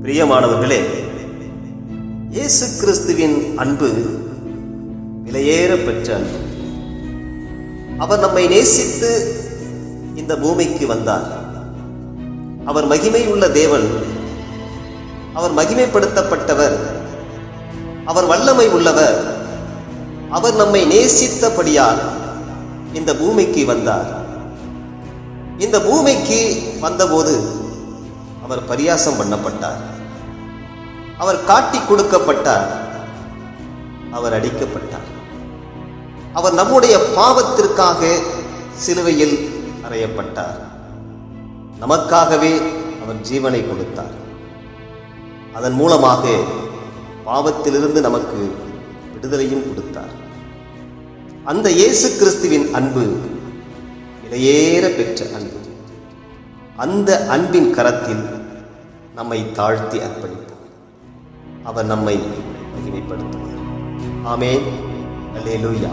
பிரியமானவர்களே, இயேசு கிறிஸ்துவின் அன்பு விலையேற பெற்ற அன்பு. அவர் நம்மை நேசித்து இந்த பூமிக்கு வந்தார். அவர் மகிமை உள்ள தேவன், அவர் மகிமைப்படுத்தப்பட்டவர், அவர் வல்லமை உள்ளவர். அவர் நம்மை நேசித்தபடியால் இந்த பூமிக்கு வந்தார். இந்த பூமிக்கு வந்தபோது அவர் பரியாசம் பண்ணப்பட்டார், அவர் காட்டி கொடுக்கப்பட்டார், அவர் அடிக்கப்பட்டார். அவர் நம்முடைய பாவத்திற்காக சிலுவையில் அறையப்பட்டார். நமக்காகவே அவர் ஜீவனை கொடுத்தார். அதன் மூலமாக பாவத்திலிருந்து நமக்கு விடுதலையும் கொடுத்தார். அந்த இயேசு கிறிஸ்துவின் அன்பு விலையேற பெற்ற அன்பு. அந்த அன்பின் கரத்தில் நம்மை தாழ்த்தி அர்ப்பணிப்போம். அவர் நம்மை மகிமைப்படுத்துவார். ஆமென். அல்லேலூயா.